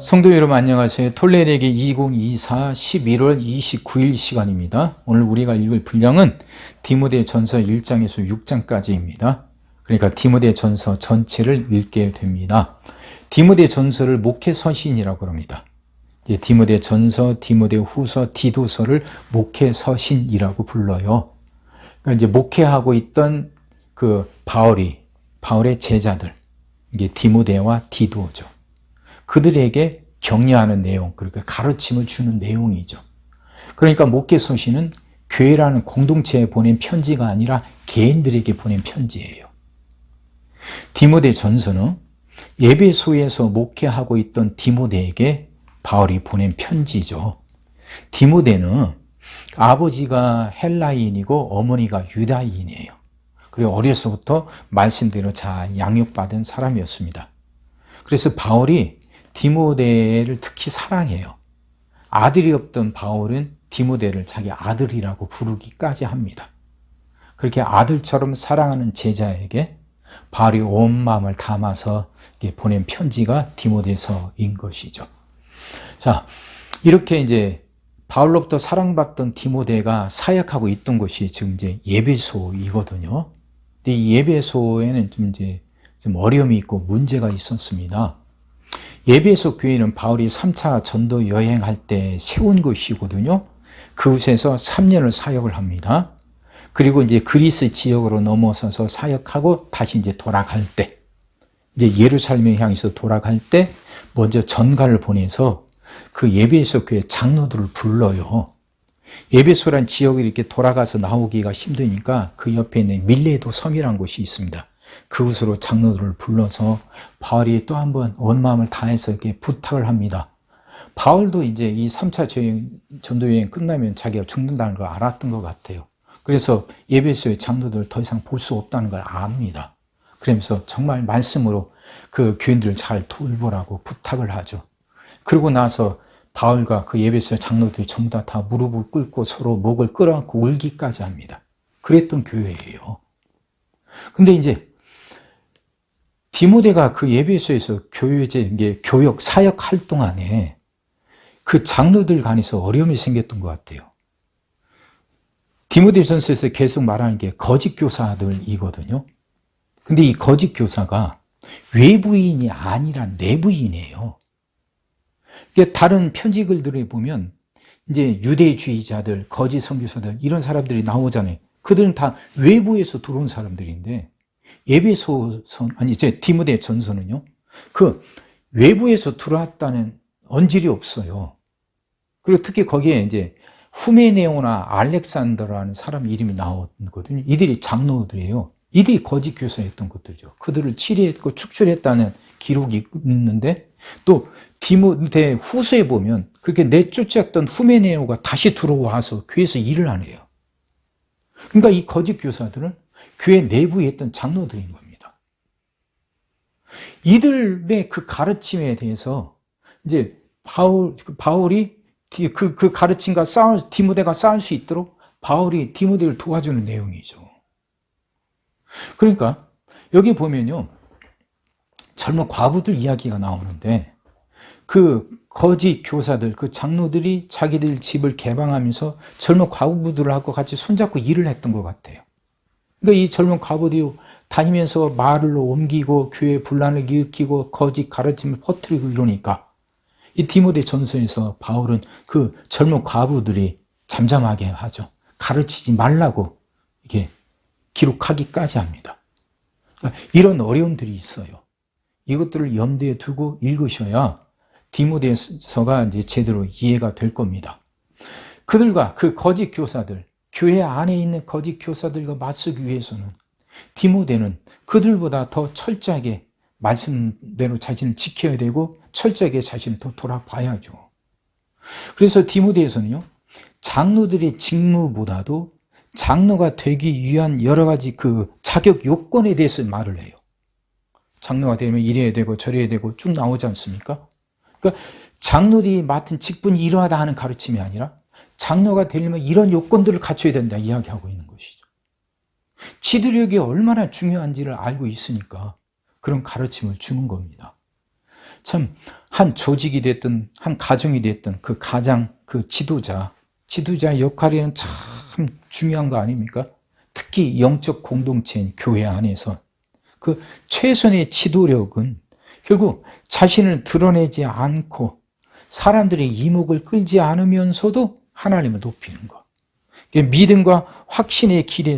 성도 여러분 안녕하세요. 톨레레기 2024 11월 29일 시간입니다. 오늘 우리가 읽을 분량은 디모데전서 1장에서 6장까지입니다. 그러니까 디모데전서 전체를 읽게 됩니다. 디모데전서를 목회서신이라고 합니다. 디모데전서, 디모데후서, 디도서를 목회서신이라고 불러요. 그러니까 이제 목회하고 있던 그 바울의 제자들, 이게 디모데와 디도죠. 그들에게 격려하는 내용, 그러니까 가르침을 주는 내용이죠. 그러니까 목회서신은 교회라는 공동체에 보낸 편지가 아니라 개인들에게 보낸 편지예요. 디모데전서는 에베소에서 목회하고 있던 디모데에게 바울이 보낸 편지죠. 디모데는 아버지가 헬라인이고 어머니가 유다인이에요. 그리고 어려서부터 말씀대로 잘 양육받은 사람이었습니다. 그래서 바울이 디모데를 특히 사랑해요. 아들이 없던 바울은 디모데를 자기 아들이라고 부르기까지 합니다. 그렇게 아들처럼 사랑하는 제자에게 바울이 온 마음을 담아서 보낸 편지가 디모데서인 것이죠. 자, 이렇게 이제 바울로부터 사랑받던 디모데가 사역하고 있던 곳이 지금 이제 에베소이거든요. 근데 이 에베소에는 좀 어려움이 있고 문제가 있었습니다. 에베소 교회는 바울이 3차 전도 여행할 때 세운 곳이거든요. 그곳에서 3년을 사역을 합니다. 그리고 이제 그리스 지역으로 넘어서서 사역하고 다시 이제 돌아갈 때, 이제 예루살렘에 향해서 돌아갈 때 먼저 전가를 보내서 그 에베소 교회 장로들을 불러요. 에베소란 지역이 이렇게 돌아가서 나오기가 힘드니까 그 옆에 있는 밀레도 섬이라는 곳이 있습니다. 그곳으로 장로들을 불러서 바울이 또 한번 온 마음을 다해서 이렇게 부탁을 합니다. 바울도 이제 이 3차 전도여행 끝나면 자기가 죽는다는 걸 알았던 것 같아요. 그래서 에베소의 장로들을 더 이상 볼 수 없다는 걸 압니다. 그러면서 정말 말씀으로 그 교인들을 잘 돌보라고 부탁을 하죠. 그러고 나서 바울과 그 에베소의 장로들이 전부 다 무릎을 꿇고 서로 목을 끌어안고 울기까지 합니다. 그랬던 교회예요. 근데 이제 디모데가 그 에베소에서 교역, 사역할 동안에 그 장로들 간에서 어려움이 생겼던 것 같아요. 디모데전서에서 계속 말하는 게 거짓 교사들이거든요. 근데 이 거짓 교사가 외부인이 아니라 내부인이에요. 다른 편지글들에 보면 이제 유대주의자들, 거짓 선교사들 이런 사람들이 나오잖아요. 그들은 다 외부에서 들어온 사람들인데 디모데 전서는요, 그 외부에서 들어왔다는 언질이 없어요. 그리고 특히 거기에 이제 후메네오나 알렉산더라는 사람 이름이 나오거든요. 이들이 장로들이에요. 이들이 거짓 교사였던 것들이죠. 그들을 치리했고 축출했다는 기록이 있는데 또 디모데 후서에 보면 그렇게 내쫓았던 후메네오가 다시 들어와서 교회에서 일을 안 해요. 그러니까 이 거짓 교사들은 교회 내부에 있던 장로들인 겁니다. 이들의 그 가르침에 대해서 이제 바울이 그 가르침과 디모데가 싸울 수 있도록 바울이 디모데를 도와주는 내용이죠. 그러니까 여기 보면요, 젊은 과부들 이야기가 나오는데 그 거짓 교사들, 그 장로들이 자기들 집을 개방하면서 젊은 과부들하고 같이 손잡고 일을 했던 것 같아요. 그러니까 이 젊은 과부들이 다니면서 말로 옮기고 교회 분란을 일으키고 거짓 가르침을 퍼뜨리고 이러니까 이 디모데 전서에서 바울은 그 젊은 과부들이 잠잠하게 하죠. 가르치지 말라고 이게 기록하기까지 합니다. 그러니까 이런 어려움들이 있어요. 이것들을 염두에 두고 읽으셔야 디모데서가 이제 제대로 이해가 될 겁니다. 그들과 그 거짓 교사들, 교회 안에 있는 거짓 교사들과 맞서기 위해서는 디모데는 그들보다 더 철저하게 말씀대로 자신을 지켜야 되고 철저하게 자신을 더 돌아봐야죠. 그래서 디모데에서는요, 장로들의 직무보다도 장로가 되기 위한 여러 가지 그 자격 요건에 대해서 말을 해요. 장로가 되면 이래야 되고 저래야 되고 쭉 나오지 않습니까? 그러니까 장로들이 맡은 직분이 이러하다 하는 가르침이 아니라 장로가 되려면 이런 요건들을 갖춰야 된다 이야기하고 있는 것이죠. 지도력이 얼마나 중요한지를 알고 있으니까 그런 가르침을 주는 겁니다. 참 한 조직이 됐든 한 가정이 됐든 그 가장 그 지도자 역할에는 참 중요한 거 아닙니까? 특히 영적 공동체인 교회 안에서 그 최선의 지도력은 결국 자신을 드러내지 않고 사람들의 이목을 끌지 않으면서도 하나님을 높이는 것. 믿음과 확신의 길에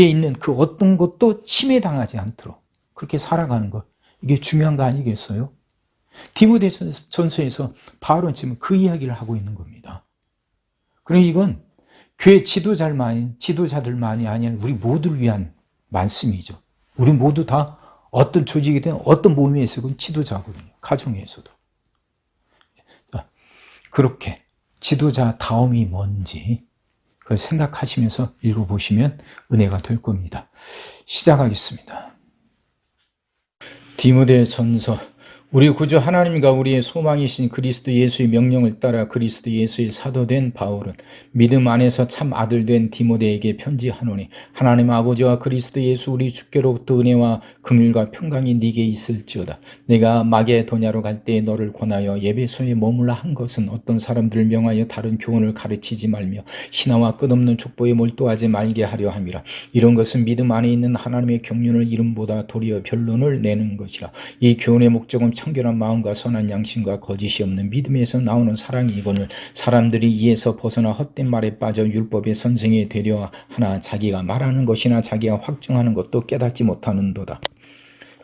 있는 그 어떤 것도 침해당하지 않도록 그렇게 살아가는 것. 이게 중요한 거 아니겠어요? 디모데전서에서 바울은 지금 그 이야기를 하고 있는 겁니다. 그러니 이건 교회 지도자들만이 아닌 우리 모두를 위한 말씀이죠. 우리 모두 다 어떤 조직이든 어떤 모임에서든 지도자거든요. 가정에서도. 그렇게 지도자다움이 뭔지 그걸 생각하시면서 읽어보시면 은혜가 될 겁니다. 시작하겠습니다. 디모데전서. 우리 구주 하나님과 우리의 소망이신 그리스도 예수의 명령을 따라 그리스도 예수의 사도된 바울은 믿음 안에서 참 아들된 디모데에게 편지하노니 하나님 아버지와 그리스도 예수 우리 주께로부터 은혜와 긍휼과 평강이 네게 있을지어다. 내가 마게도냐로 갈 때에 너를 권하여 에베소에 머물라 한 것은 어떤 사람들을 명하여 다른 교훈을 가르치지 말며 신화와 끝없는 족보에 몰두하지 말게 하려 함이라. 이런 것은 믿음 안에 있는 하나님의 경륜을 이름보다 도리어 변론을 내는 것이라. 이 교훈의 목적은 청결한 마음과 선한 양심과 거짓이 없는 믿음에서 나오는 사랑이거늘 사람들이 이에서 벗어나 헛된 말에 빠져 율법의 선생이 되려 하나 자기가 말하는 것이나 자기가 확증하는 것도 깨닫지 못하는도다.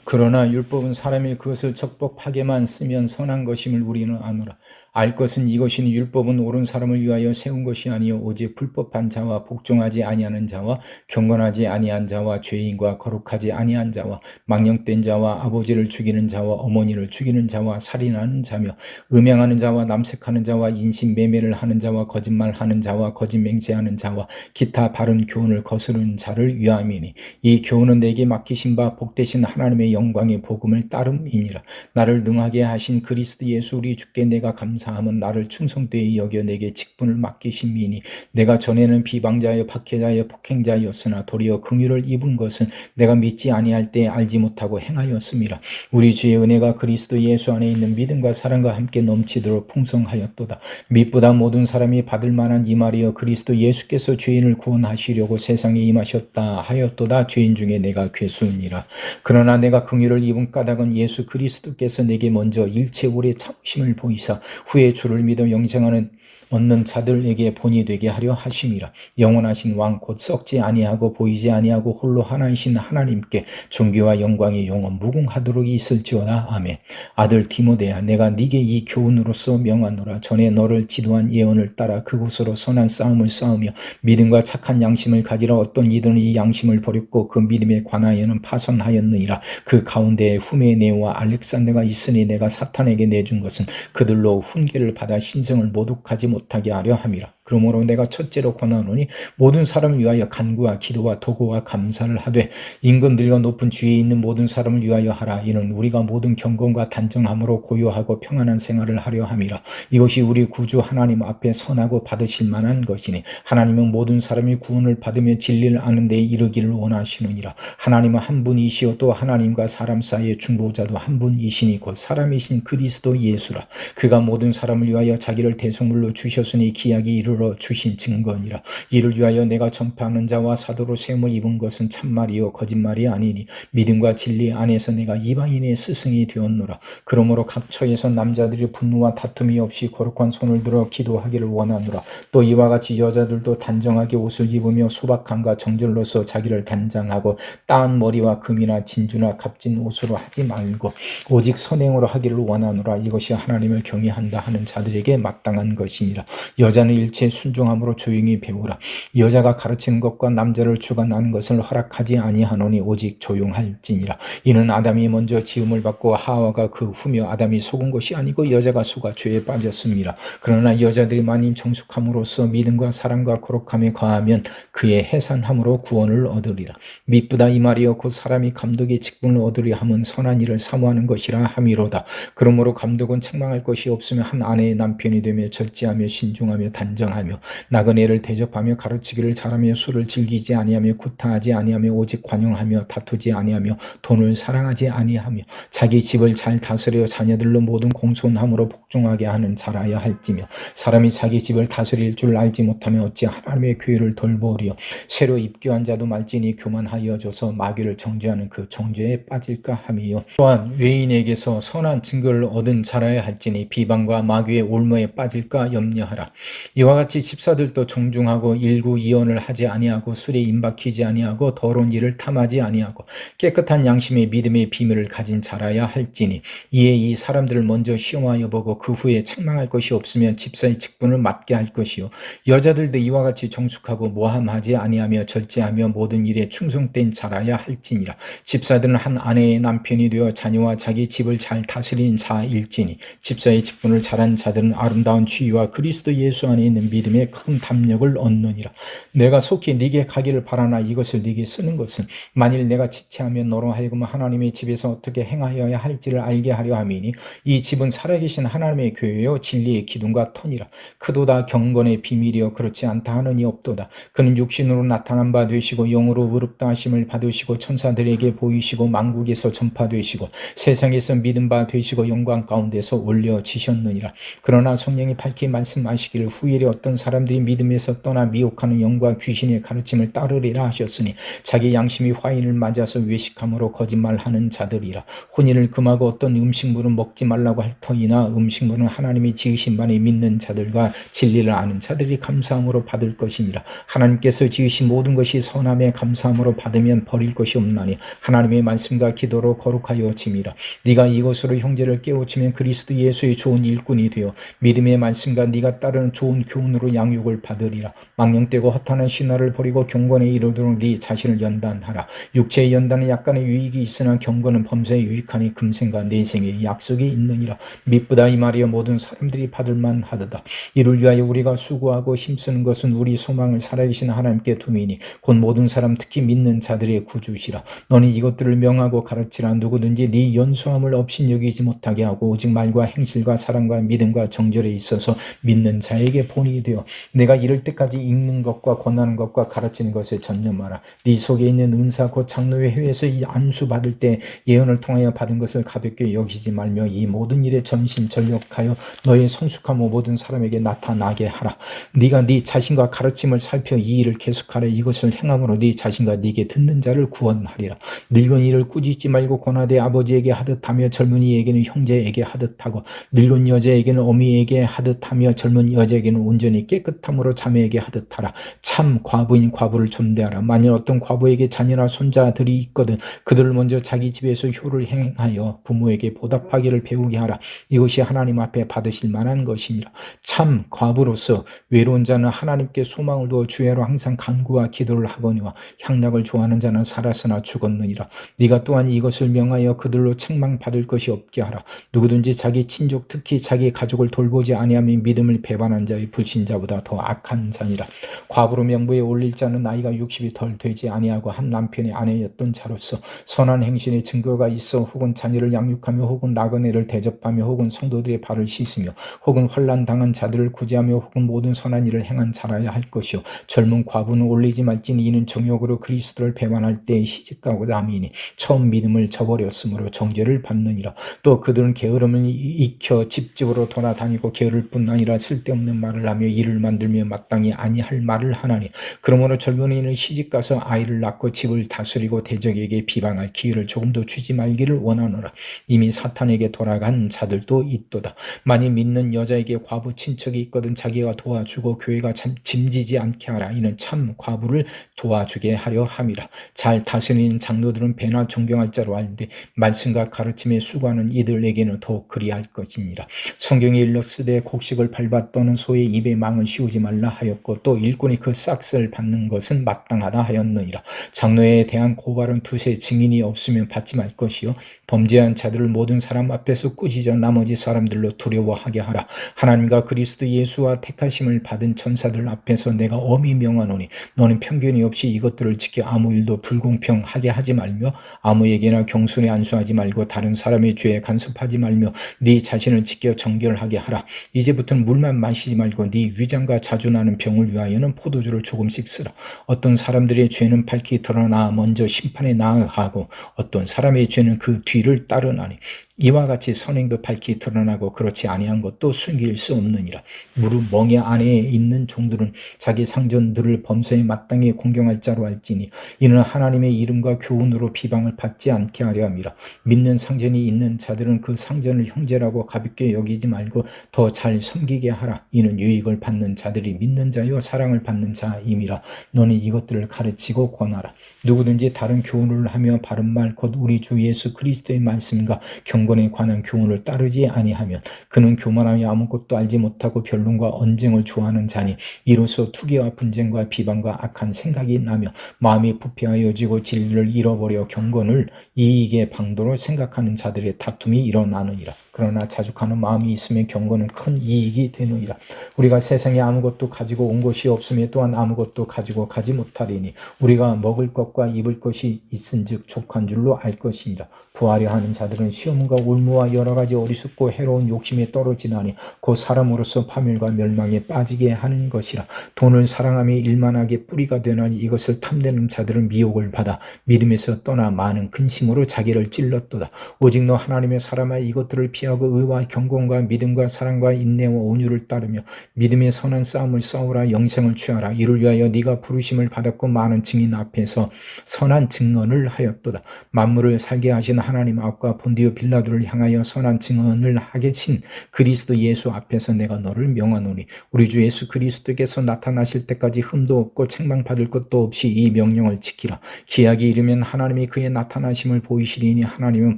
그러나 율법은 사람이 그것을 적법하게만 쓰면 선한 것임을 우리는 아노라. 알 것은 이것이니 율법은 옳은 사람을 위하여 세운 것이 아니요 오직 불법한 자와 복종하지 아니하는 자와 경건하지 아니한 자와 죄인과 거룩하지 아니한 자와 망령된 자와 아버지를 죽이는 자와 어머니를 죽이는 자와 살인하는 자며 음행하는 자와 남색하는 자와 인신매매를 하는 자와 거짓말하는 자와 거짓 맹세하는 자와 기타 바른 교훈을 거스르는 자를 위함이니 이 교훈은 내게 맡기신 바 복되신 하나님의 영광의 복음을 따름이니라. 나를 능하게 하신 그리스도 예수 우리 주께 내가 감사함은 나를 충성되이 여겨 내게 직분을 맡기심이니 내가 전에는 비방자여 박해자여 폭행자였으나 도리어 긍휼을 입은 것은 내가 믿지 아니할 때 알지 못하고 행하였음이라. 우리 주의 은혜가 그리스도 예수 안에 있는 믿음과 사랑과 함께 넘치도록 풍성하였도다. 믿보다 모든 사람이 받을 만한 이 말이여 그리스도 예수께서 죄인을 구원하시려고 세상에 임하셨다 하였도다. 죄인 중에 내가 괴수니라. 그러나 내가 긍휼을 입은 까닭은 예수 그리스도께서 내게 먼저 일체 오래 참으심을 보이사 후에 주를 믿어 영생하는 얻는 자들에게 본이 되게 하려 하심이라. 영원하신 왕 곧 썩지 아니하고 보이지 아니하고 홀로 하나이신 하나님께 존귀와 영광이 영원 무궁하도록 있을지어다. 아멘. 아들 디모데야 내가 네게 이 교훈으로서 명하노라. 전에 너를 지도한 예언을 따라 그곳으로 선한 싸움을 싸우며 믿음과 착한 양심을 가지라. 어떤 이들은 이 양심을 버렸고 그 믿음에 관하여는 파선하였느니라. 그 가운데에 후메네오와 알렉산더가 있으니 내가 사탄에게 내준 것은 그들로 훈계를 받아 신성을 모독하지 못하게 하려 함이라. 그러므로 내가 첫째로 권하노니 모든 사람을 위하여 간구와 기도와 도구와 감사를 하되 임금들과 높은 주위에 있는 모든 사람을 위하여 하라. 이는 우리가 모든 경건과 단정함으로 고요하고 평안한 생활을 하려 함이라. 이것이 우리 구주 하나님 앞에 선하고 받으실 만한 것이니 하나님은 모든 사람이 구원을 받으며 진리를 아는 데에 이르기를 원하시느니라. 하나님은 한 분이시요 또 하나님과 사람 사이의 중보자도 한 분이시니 곧 사람이신 그리스도 예수라. 그가 모든 사람을 위하여 자기를 대속물로 주셨으니 기약이 이르러 주신 증거니라. 이를 위하여 내가 전파하는 자와 사도로 세움을 입은 것은 참말이요 거짓말이 아니니 믿음과 진리 안에서 내가 이방인의 스승이 되었노라. 그러므로 각 처에서 남자들이 분노와 다툼이 없이 거룩한 손을 들어 기도하기를 원하노라. 또 이와 같이 여자들도 단정하게 옷을 입으며 소박함과 정절로서 자기를 단장하고 따은 머리와 금이나 진주나 값진 옷으로 하지 말고 오직 선행으로 하기를 원하노라. 이것이 하나님을 경외한다 하는 자들에게 마땅한 것이니라. 여자는 일체 순종함으로 조용히 배우라. 여자가 가르치는 것과 남자를 주관하는 것을 허락하지 아니하노니 오직 조용할지니라. 이는 아담이 먼저 지음을 받고 하와가 그 후며 아담이 속은 것이 아니고 여자가 속아 죄에 빠졌습니다. 그러나 여자들이 만일 정숙함으로써 믿음과 사랑과 거룩함에 거하면 그의 해산함으로 구원을 얻으리라. 믿보다 이 말이여 곧 사람이 감독의 직분을 얻으려 함은 선한 일을 사모하는 것이라 함이로다. 그러므로 감독은 책망할 것이 없으며 한 아내의 남편이 되며 절제하며 신중하며 단정하며 아니하며 나그네를 대접하며 가르치기를 잘하며 술을 즐기지 아니하며 구타하지 아니하며 오직 관용하며 다투지 아니하며 돈을 사랑하지 아니하며 자기 집을 잘 다스려 자녀들로 모든 공손함으로 복종하게 하는 자라야 할지며 사람이 자기 집을 다스릴 줄 알지 못하며 어찌 하나님의 교회를 돌보리요. 새로 입교한 자도 말지니 교만하여져서 마귀를 정죄하는 그 정죄에 빠질까 함이요. 또한 외인에게서 선한 증거를 얻은 자라야 할지니 비방과 마귀의 올무에 빠질까 염려하라. 이와 같이 집사들도 정중하고 일구이언을 하지 아니하고 술에 임박히지 아니하고 더러운 일을 탐하지 아니하고 깨끗한 양심의 믿음의 비밀을 가진 자라야 할지니 이에 이 사람들을 먼저 시험하여 보고 그 후에 책망할 것이 없으면 집사의 직분을 맡게 할 것이요. 여자들도 이와 같이 정숙하고 모함하지 아니하며 절제하며 모든 일에 충성된 자라야 할지니라. 집사들은 한 아내의 남편이 되어 자녀와 자기 집을 잘 다스리는 자일지니 집사의 직분을 잘한 자들은 아름다운 지위와 그리스도 예수 안에 있는 믿음에 큰 담력을 얻느니라. 내가 속히 네게 가기를 바라나 이것을 네게 쓰는 것은 만일 내가 지체하면 너로 하여금 하나님의 집에서 어떻게 행하여야 할지를 알게 하려 함이니 이 집은 살아계신 하나님의 교회요 진리의 기둥과 터니라. 그도다 경건의 비밀이요 그렇지 않다 하느니 없도다. 그는 육신으로 나타난 바 되시고 영으로 의롭다 하심을 받으시고 천사들에게 보이시고 만국에서 전파되시고 세상에서 믿음 바 되시고 영광 가운데서 올려지셨느니라. 그러나 성령이 밝히 말씀하시기를 후일에 어떤 사람들이 믿음에서 떠나 미혹하는 영과 귀신의 가르침을 따르리라 하셨으니 자기 양심이 화인을 맞아서 외식함으로 거짓말하는 자들이라. 혼인을 금하고 어떤 음식물은 먹지 말라고 할 터이나 음식물은 하나님이 지으신 바에 믿는 자들과 진리를 아는 자들이 감사함으로 받을 것이니라. 하나님께서 지으신 모든 것이 선함에 감사함으로 받으면 버릴 것이 없나니 하나님의 말씀과 기도로 거룩하여 짐이라. 네가 이것으로 형제를 깨우치면 그리스도 예수의 좋은 일꾼이 되어 믿음의 말씀과 네가 따르는 좋은 교훈으로 양육을 받으리라. 망령되고 허탄한 신화를 버리고 경건에 이르도록 네 자신을 연단하라. 육체의 연단은 약간의 유익이 있으나 경건은 범사에 유익하니 금생과 내생의 약속이 있느니라. 미쁘다 이 말이여 모든 사람들이 받을만 하도다. 이를 위하여 우리가 수고하고 힘쓰는 것은 우리 소망을 살아계신 하나님께 두미니 곧 모든 사람 특히 믿는 자들의 구주시라. 너는 이것들을 명하고 가르치라. 누구든지 네 연소함을 업신여기지 못하게 하고 오직 말과 행실과 사랑과 믿음과 정절에 있어서 믿는 자에게 본이 되어 내가 이를 때까지 읽는 것과 권하는 것과 가르치는 것에 전념하라. 네 속에 있는 은사 곧 장로의 회에서 이 안수 받을 때 예언을 통하여 받은 것을 가볍게 여기지 말며 이 모든 일에 전심전력하여 너의 성숙함을 모든 사람에게 나타나게 하라. 네가 네 자신과 가르침을 살펴 이 일을 계속하라. 이것을 행함으로 네 자신과 네게 듣는 자를 구원하리라. 늙은 이를 꾸짖지 말고 권하되 아버지에게 하듯하며 젊은이에게는 형제에게 하듯하고 늙은 여자에게는 어미에게 하듯하며 젊은 여자에게는 온전히 깨끗함으로 자매에게 하듯하라. 참 과부인 과부를 존대하라. 만일 어떤 과부에게 자녀나 손자들이 있거든 그들을 먼저 자기 집에서 효를 행하여 부모에게 보답하기를 배우게 하라. 이것이 하나님 앞에 받으실 만한 것이니라. 참 과부로서 외로운 자는 하나님께 소망을 두어 주야로 항상 간구와 기도를 하거니와 향락을 좋아하는 자는 살았으나 죽었느니라. 네가 또한 이것을 명하여 그들로 책망받을 것이 없게 하라. 누구든지 자기 친족 특히 자기 가족을 돌보지 아니하며 믿음을 배반한 자의 불신자보다 더 악한 자니라. 과부로 명부에 올릴 자는 나이가 60이 덜 되지 아니하고 한 남편의 아내였던 자로서 선한 행실의 증거가 있어 혹은 자녀를 양육하며 혹은 나그네를 대접하며 혹은 성도들의 발을 씻으며 혹은 환난 당한 자들을 구제하며 혹은 모든 선한 일을 행한 자라야 할 것이요. 젊은 과부는 올리지 말지니 이는 정욕으로 그리스도를 배반할 때에 시집가고자 함이니 처음 믿음을 저버렸으므로 정죄를 받느니라. 또 그들은 게으름을 익혀 집집으로 돌아다니고 게으를 뿐 아니라 쓸데없는 말을 하며 일을 만들며 마땅히 아니할 말을 하나니 그러므로 젊은이는 시집가서 아이를 낳고 집을 다스리고 대적에게 비방할 기회를 조금도 주지 말기를 원하노라. 이미 사탄에게 돌아간 자들도 있도다. 만일 믿는 여자에게 과부 친척이 있거든 자기가 도와주고 교회가 짐지지 않게 하라. 이는 참 과부를 도와주게 하려 함이라. 잘 다스리는 장로들은 배나 존경할 자로 알되 말씀과 가르침에 수고하는 이들에게는 더욱 그리할 것이니라. 성경에 일렀으되 곡식을 밟아 떠는 소의 입에 망을 씌우지 말라 하였고 또 일꾼이 그 싹을 받는 것은 마땅하다 하였느니라. 장로에 대한 고발은 두세 증인이 없으면 받지 말 것이요 범죄한 자들을 모든 사람 앞에서 꾸짖어 나머지 사람들로 두려워하게 하라. 하나님과 그리스도 예수와 택하심을 받은 천사들 앞에서 내가 엄히 명하노니 너는 편견이 없이 이것들을 지켜 아무 일도 불공평하게 하지 말며 아무에게나 경솔히 안수하지 말고 다른 사람의 죄에 간섭하지 말며 네 자신을 지켜 정결하게 하라. 이제부터는 물만 마시지 말고 네 네 위장과 자주 나는 병을 위하여는 포도주를 조금씩 쓰라. 어떤 사람들의 죄는 밝히 드러나 먼저 심판에 나아가고 어떤 사람의 죄는 그 뒤를 따르나니 이와 같이 선행도 밝히 드러나고 그렇지 아니한 것도 숨길 수 없느니라. 무릇 멍에 안에 있는 종들은 자기 상전들을 범죄에 마땅히 공경할 자로 알지니 이는 하나님의 이름과 교훈으로 비방을 받지 않게 하려 함이라. 믿는 상전이 있는 자들은 그 상전을 형제라고 가볍게 여기지 말고 더 잘 섬기게 하라. 이는 유익을 받는 자들이 믿는 자요 사랑을 받는 자임이라. 너는 이것들을 가르치고 권하라. 누구든지 다른 교훈을 하며 바른 말 곧 우리 주 예수 그리스도의 말씀과 경건에 관한 교훈을 따르지 아니하면 그는 교만하여 아무것도 알지 못하고 변론과 언쟁을 좋아하는 자니 이로써 투기와 분쟁과 비방과 악한 생각이 나며 마음이 부패하여지고 진리를 잃어버려 경건을 이익의 방도로 생각하는 자들의 다툼이 일어나느니라. 그러나 자족하는 마음이 있으면 경건은 큰 이익이 되느니라. 우리가 세상에 아무것도 가지고 온 것이 없으며 또한 아무것도 가지고 가지 못하리니 우리가 먹을 것과 입을 것이 있은즉 족한 줄로 알 것이니라. 부하려 하는 자들은 시험과 울무와 여러 가지 어리석고 해로운 욕심에 떨어지나니 곧 사람으로서 파멸과 멸망에 빠지게 하는 것이라. 돈을 사랑하며 일만하게 뿌리가 되나니 이것을 탐내는 자들은 미혹을 받아 믿음에서 떠나 많은 근심으로 자기를 찔렀도다. 오직 너 하나님의 사람아 이것들을 피하고 의와 경건과 믿음과 사랑과 인내와 온유를 따르며 믿음의 선한 싸움을 싸우라. 영생을 취하라. 이를 위하여 네가 부르심을 받았고 많은 증인 앞에서 선한 증언을 하였도다. 만물을 살게 하신 하나님 앞과 본디오 빌라도를 향하여 선한 증언을 하계신 그리스도 예수 앞에서 내가 너를 명하노니 우리 주 예수 그리스도께서 나타나실 때까지 흠도 없고 책망받을 것도 없이 이 명령을 지키라. 기약이 이르면 하나님이 그의 나타나심을 보이시리니 하나님은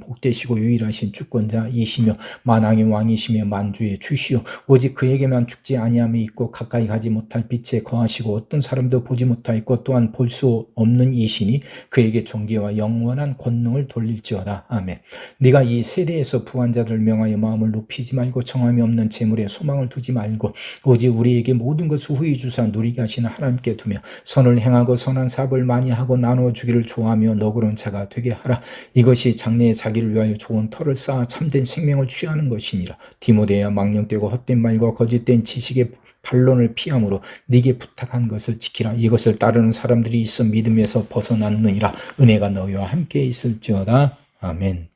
복되시고 유일하신 주권자이시며 만왕의 왕이시며 만주의 주시오. 오직 그에게만 죽지 아니함이 있고 가까이 가지 못할 빛에 거하시고 어떤 사람도 보지 못하였고 또한 볼 수 없는 이시니 그에게 존귀와 영원한 권능을 돌릴지어다. 아멘. 네가 이 세대에서 부한 자들을 명하여 마음을 높이지 말고 정함이 없는 재물에 소망을 두지 말고 오직 우리에게 모든 것을 후히 주사 누리게 하시는 하나님께 두며 선을 행하고 선한 사업을 많이 하고 나누어 주기를 좋아하며 너그러운 자가 되게 하라. 이것이 장래에 자기를 위하여 좋은 터를 쌓아 참된 생명을 취하는 것이니라. 디모데야 망령되고 헛된 말과 거짓된 지식의 반론을 피함으로 네게 부탁한 것을 지키라. 이것을 따르는 사람들이 있어 믿음에서 벗어났느니라. 은혜가 너희와 함께 있을지어다. 아멘.